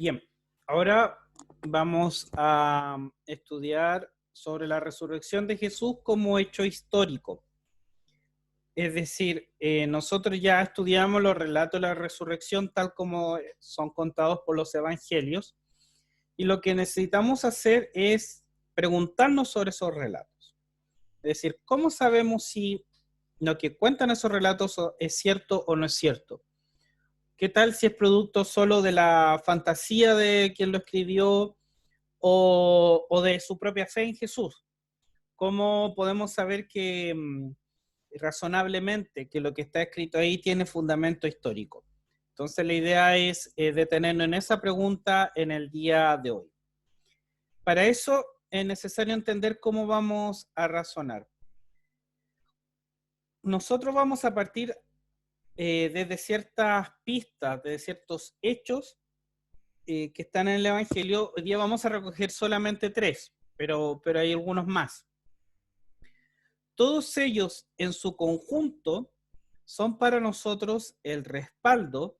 Bien, ahora vamos a estudiar sobre la resurrección de Jesús como hecho histórico. Es decir, nosotros ya estudiamos los relatos de la resurrección tal como son contados por los evangelios, y lo que necesitamos hacer es preguntarnos sobre esos relatos. Es decir, ¿cómo sabemos si lo que cuentan esos relatos es cierto o no es cierto? ¿Qué tal si es producto solo de la fantasía de quien lo escribió o de su propia fe en Jesús? ¿Cómo podemos saber que razonablemente que lo que está escrito ahí tiene fundamento histórico? Entonces la idea es detenernos en esa pregunta en el día de hoy. Para eso es necesario entender cómo vamos a razonar. Nosotros vamos a partir desde ciertas pistas, de ciertos hechos que están en el Evangelio. Hoy día vamos a recoger solamente 3, pero hay algunos más. Todos ellos en su conjunto son para nosotros el respaldo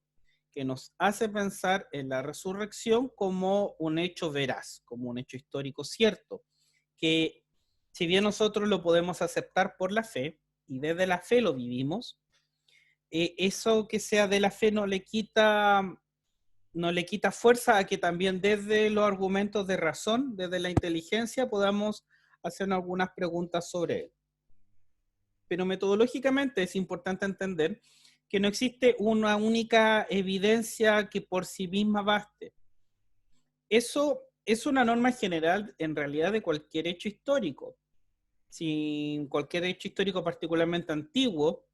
que nos hace pensar en la resurrección como un hecho veraz, como un hecho histórico cierto, que si bien nosotros lo podemos aceptar por la fe, y desde la fe lo vivimos, eso que sea de la fe no le quita fuerza a que también desde los argumentos de razón, desde la inteligencia, podamos hacer algunas preguntas sobre él. Pero metodológicamente es importante entender que no existe una única evidencia que por sí misma baste. Eso es una norma general en realidad de cualquier hecho histórico. Si cualquier hecho histórico particularmente antiguo,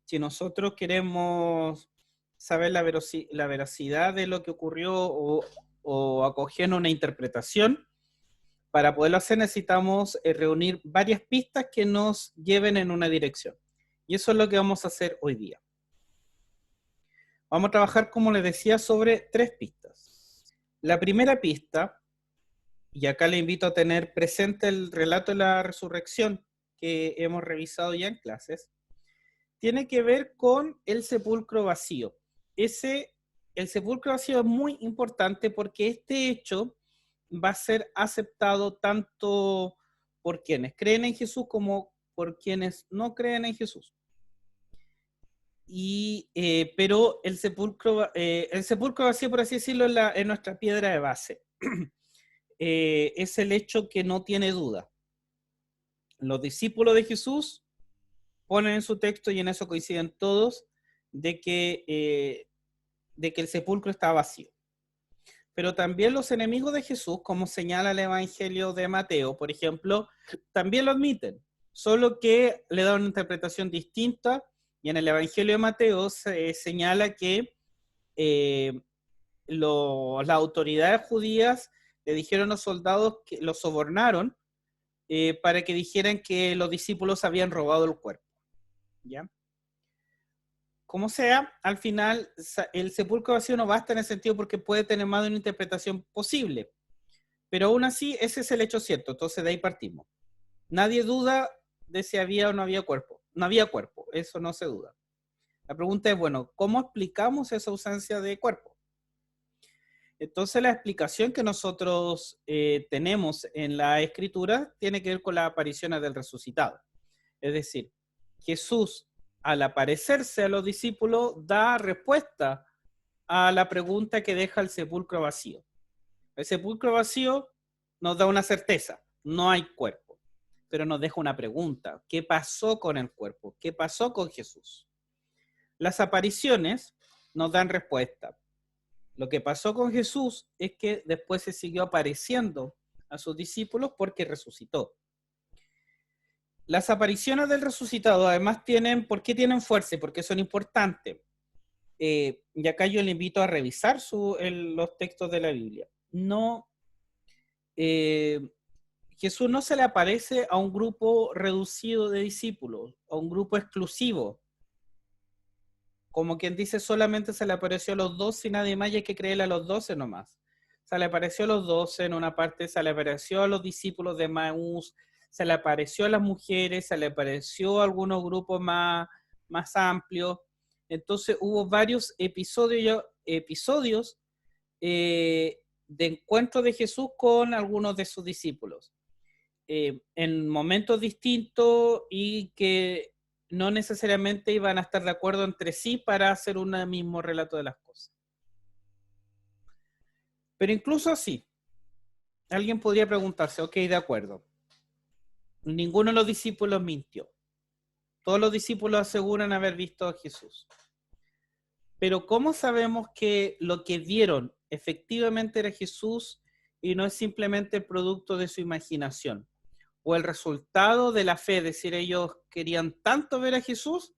si nosotros queremos saber la veracidad de lo que ocurrió o acoger una interpretación, para poderlo hacer necesitamos reunir varias pistas que nos lleven en una dirección. Y eso es lo que vamos a hacer hoy día. Vamos a trabajar, como les decía, sobre 3 pistas. La primera pista, y acá le invito a tener presente el relato de la resurrección que hemos revisado ya en clases, tiene que ver con el sepulcro vacío. El sepulcro vacío es muy importante porque este hecho va a ser aceptado tanto por quienes creen en Jesús como por quienes no creen en Jesús. Pero el sepulcro vacío, por así decirlo, es nuestra piedra de base. Es el hecho que no tiene duda. Los discípulos de Jesús ponen en su texto, y en eso coinciden todos, de que el sepulcro está vacío. Pero también los enemigos de Jesús, como señala el Evangelio de Mateo, por ejemplo, también lo admiten, solo que le dan una interpretación distinta, y en el Evangelio de Mateo se señala que las autoridades judías le dijeron a los soldados que los sobornaron para que dijeran que los discípulos habían robado el cuerpo. ¿Ya? Como sea, al final el sepulcro vacío no basta en ese sentido porque puede tener más de una interpretación posible. Pero aún así, ese es el hecho cierto. Entonces de ahí partimos. Nadie duda de si había o no había cuerpo. No había cuerpo, eso no se duda. La pregunta es, bueno, ¿cómo explicamos esa ausencia de cuerpo? Entonces la explicación que nosotros tenemos en la Escritura tiene que ver con las apariciones del resucitado. Es decir, Jesús, al aparecerse a los discípulos, da respuesta a la pregunta que deja el sepulcro vacío. El sepulcro vacío nos da una certeza, no hay cuerpo, pero nos deja una pregunta: ¿qué pasó con el cuerpo? ¿Qué pasó con Jesús? Las apariciones nos dan respuesta. Lo que pasó con Jesús es que después se siguió apareciendo a sus discípulos porque resucitó. Las apariciones del resucitado además ¿por qué tienen fuerza? Porque son importantes. Y acá yo le invito a revisar los textos de la Biblia. Jesús no se le aparece a un grupo reducido de discípulos, a un grupo exclusivo. Como quien dice, solamente se le apareció a los 12 y nadie más, y hay que creerle a los 12 nomás. Se le apareció a los 12 en una parte, se le apareció a los discípulos de Maús, se le apareció a las mujeres, se le apareció a algunos grupos más amplios. Entonces hubo varios episodios de encuentro de Jesús con algunos de sus discípulos, en momentos distintos y que no necesariamente iban a estar de acuerdo entre sí para hacer un mismo relato de las cosas. Pero incluso así, alguien podría preguntarse, ok, de acuerdo, ninguno de los discípulos mintió. Todos los discípulos aseguran haber visto a Jesús. Pero ¿cómo sabemos que lo que vieron efectivamente era Jesús y no es simplemente el producto de su imaginación? O el resultado de la fe, es decir, ellos querían tanto ver a Jesús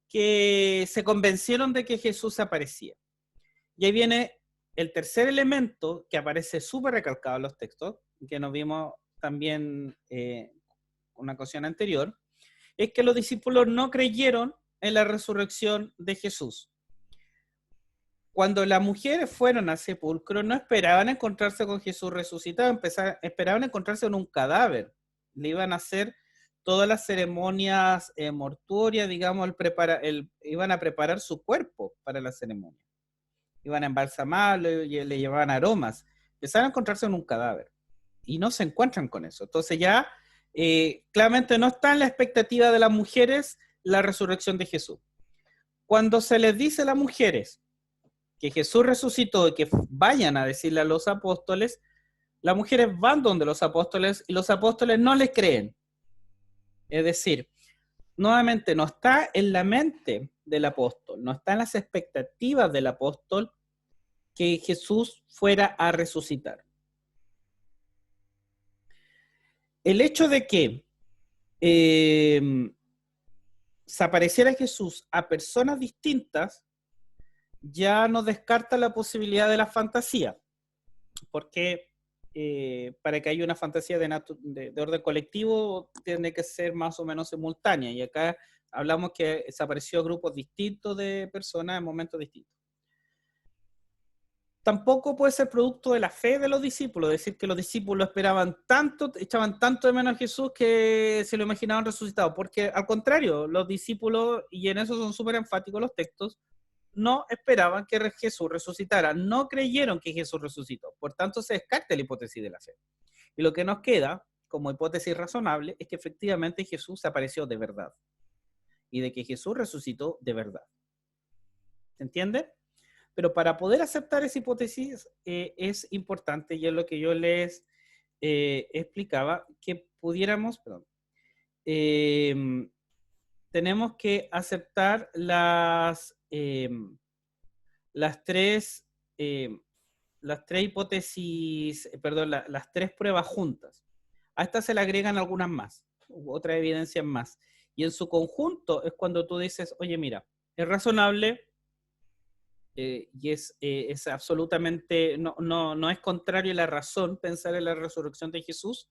que se convencieron de que Jesús aparecía. Y ahí viene el tercer elemento que aparece súper recalcado en los textos, que nos vimos también una ocasión anterior, es que los discípulos no creyeron en la resurrección de Jesús. Cuando las mujeres fueron al sepulcro, no esperaban encontrarse con Jesús resucitado, esperaban encontrarse con un cadáver. Le iban a hacer todas las ceremonias mortuorias, digamos, iban a preparar su cuerpo para la ceremonia. Iban a embalsamarlo y le llevaban aromas. Empezaron a encontrarse con un cadáver y no se encuentran con eso. Entonces ya claramente no está en la expectativa de las mujeres la resurrección de Jesús. Cuando se les dice a las mujeres que Jesús resucitó y que vayan a decirle a los apóstoles, las mujeres van donde los apóstoles y los apóstoles no les creen. Es decir, nuevamente no está en la mente del apóstol, no está en las expectativas del apóstol que Jesús fuera a resucitar. El hecho de que se apareciera Jesús a personas distintas ya no descarta la posibilidad de la fantasía, porque para que haya una fantasía de orden colectivo tiene que ser más o menos simultánea, y acá hablamos que se apareció a grupos distintos de personas en momentos distintos. Tampoco puede ser producto de la fe de los discípulos, es decir, que los discípulos esperaban tanto, echaban tanto de menos a Jesús que se lo imaginaban resucitado, porque al contrario, los discípulos, y en eso son súper enfáticos los textos, no esperaban que Jesús resucitara, no creyeron que Jesús resucitó, por tanto se descarta la hipótesis de la fe. Y lo que nos queda como hipótesis razonable es que efectivamente Jesús se apareció de verdad, y de que Jesús resucitó de verdad. ¿Se entiende? Pero para poder aceptar esa hipótesis es importante, y es lo que yo les explicaba, que pudiéramos, tenemos que aceptar las tres hipótesis, las tres pruebas juntas. A estas se le agregan algunas más, otras evidencias más. Y en su conjunto es cuando tú dices, oye, mira, es razonable y es absolutamente, no es contrario a la razón pensar en la resurrección de Jesús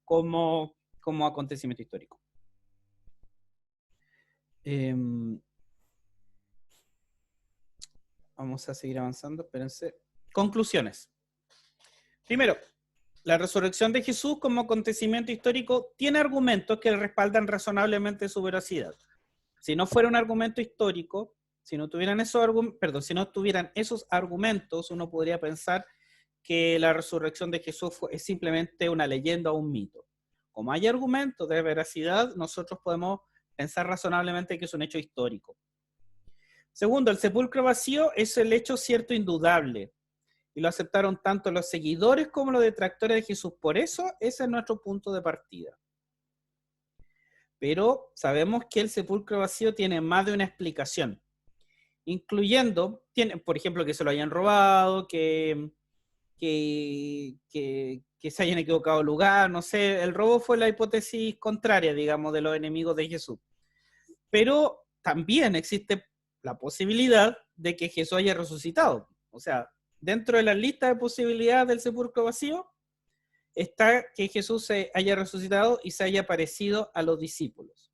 como acontecimiento histórico. Vamos a seguir avanzando, espérense. Conclusiones. Primero, la resurrección de Jesús como acontecimiento histórico tiene argumentos que respaldan razonablemente su veracidad. Si no fuera un argumento histórico, si no tuvieran esos argumentos, uno podría pensar que la resurrección de Jesús es simplemente una leyenda o un mito. Como hay argumentos de veracidad, nosotros podemos pensar razonablemente que es un hecho histórico. Segundo, el sepulcro vacío es el hecho cierto indudable, y lo aceptaron tanto los seguidores como los detractores de Jesús. Por eso, ese es nuestro punto de partida. Pero sabemos que el sepulcro vacío tiene más de una explicación, incluyendo, por ejemplo, que se lo hayan robado, que se hayan equivocado de lugar, no sé, el robo fue la hipótesis contraria, digamos, de los enemigos de Jesús. Pero también existe la posibilidad de que Jesús haya resucitado. O sea, dentro de la lista de posibilidades del sepulcro vacío está que Jesús se haya resucitado y se haya aparecido a los discípulos.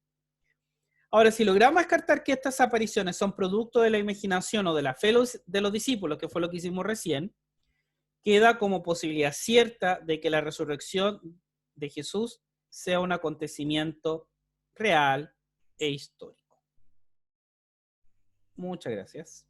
Ahora, si logramos descartar que estas apariciones son producto de la imaginación o de la fe de los discípulos, que fue lo que hicimos recién, queda como posibilidad cierta de que la resurrección de Jesús sea un acontecimiento real e histórico. Muchas gracias.